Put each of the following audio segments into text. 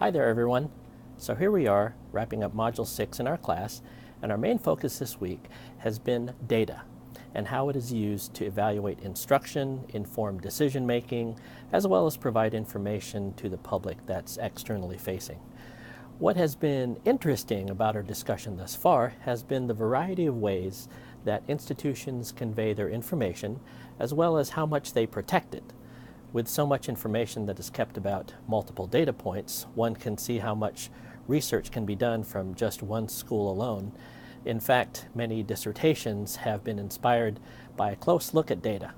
Hi there everyone. So here we are wrapping up Module 6 in our class, and our main focus this week has been data and how it is used to evaluate instruction, inform decision making, as well as provide information to the public that's externally facing. What has been interesting about our discussion thus far has been the variety of ways that institutions convey their information, as well as how much they protect it. With so much information that is kept about multiple data points, one can see how much research can be done from just one school alone. In fact, many dissertations have been inspired by a close look at data.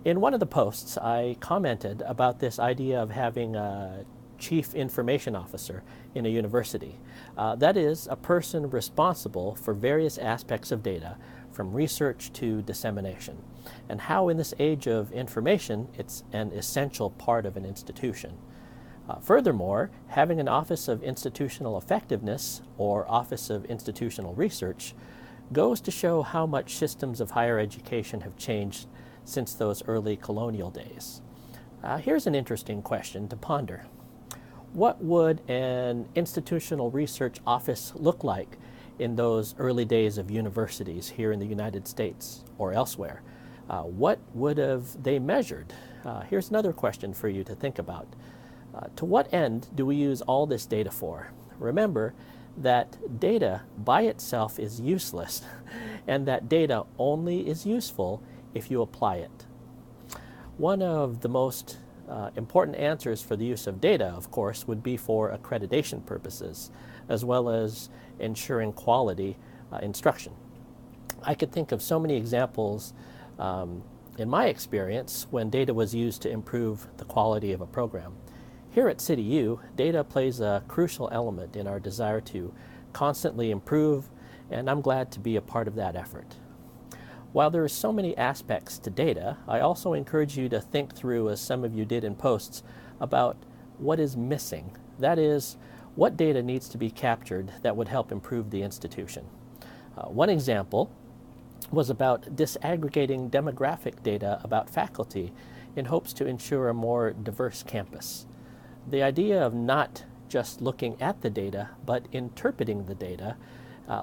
In one of the posts, I commented about this idea of having a chief information officer in a university. That is, a person responsible for various aspects of data, from research to dissemination, and how in this age of information it's an essential part of an institution. Furthermore, having an Office of Institutional Effectiveness or Office of Institutional Research goes to show how much systems of higher education have changed since those early colonial days. Here's an interesting question to ponder. What would an institutional research office look like in those early days of universities here in the United States or elsewhere? What would have they measured? Here's another question for you to think about. To what end do we use all this data for? Remember that data by itself is useless and that data only is useful if you apply it. One of the most important answers for the use of data, of course, would be for accreditation purposes, as well as ensuring quality instruction. I could think of so many examples in my experience when data was used to improve the quality of a program. Here at CityU, data plays a crucial element in our desire to constantly improve, and I'm glad to be a part of that effort. While there are so many aspects to data, I also encourage you to think through, as some of you did in posts, about what is missing. That is, what data needs to be captured that would help improve the institution. One example was about disaggregating demographic data about faculty in hopes to ensure a more diverse campus. The idea of not just looking at the data, but interpreting the data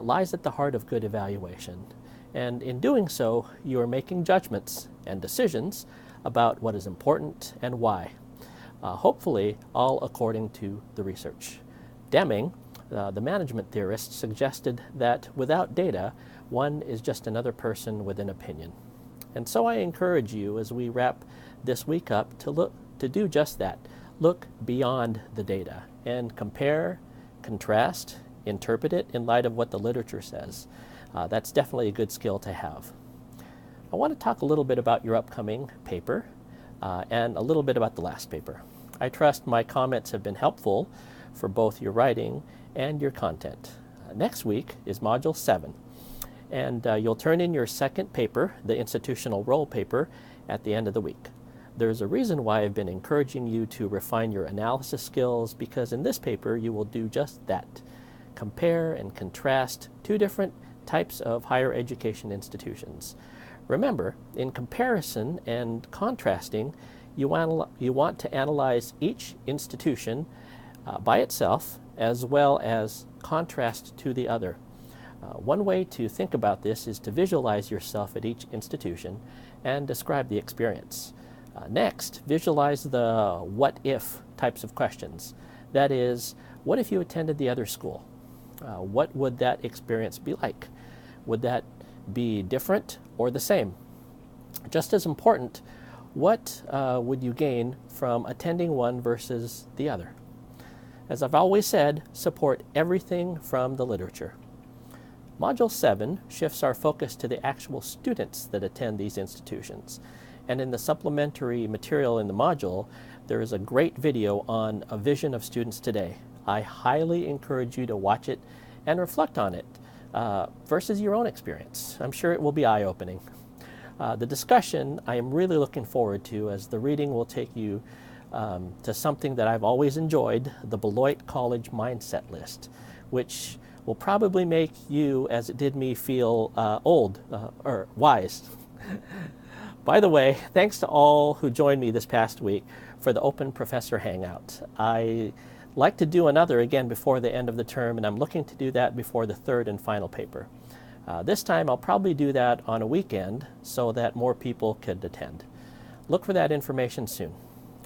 lies at the heart of good evaluation. And in doing so, you are making judgments and decisions about what is important and why, hopefully all according to the research. Deming, the management theorist, suggested that without data, one is just another person with an opinion. And so I encourage you, as we wrap this week up, to do just that. Look beyond the data and compare, contrast, interpret it in light of what the literature says. That's definitely a good skill to have. I want to talk a little bit about your upcoming paper and a little bit about the last paper. I trust my comments have been helpful for both your writing and your content. Next week is Module 7, and you'll turn in your second paper, the institutional role paper, at the end of the week. There's a reason why I've been encouraging you to refine your analysis skills, because in this paper you will do just that. Compare and contrast two different types of higher education institutions. Remember, in comparison and contrasting, you want to analyze each institution by itself as well as contrast to the other. One way to think about this is to visualize yourself at each institution and describe the experience. Next, visualize the what-if types of questions. That is, what if you attended the other school? What would that experience be like? Would that be different or the same? Just as important, what would you gain from attending one versus the other? As I've always said, support everything from the literature. Module 7 shifts our focus to the actual students that attend these institutions. And in the supplementary material in the module, there is a great video on a vision of students today. I highly encourage you to watch it and reflect on it versus your own experience. I'm sure it will be eye-opening. The discussion I am really looking forward to, as the reading will take you to something that I've always enjoyed, the Beloit College Mindset List, which will probably make you, as it did me, feel old or wise. By the way, thanks to all who joined me this past week for the Open Professor Hangout. I like to do another again before the end of the term, and I'm looking to do that before the third and final paper. This time I'll probably do that on a weekend so that more people could attend. Look for that information soon.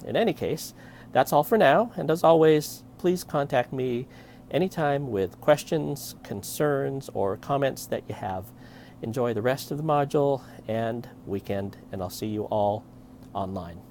In any case, that's all for now, and as always, please contact me anytime with questions, concerns, or comments that you have. Enjoy the rest of the module and weekend, and I'll see you all online.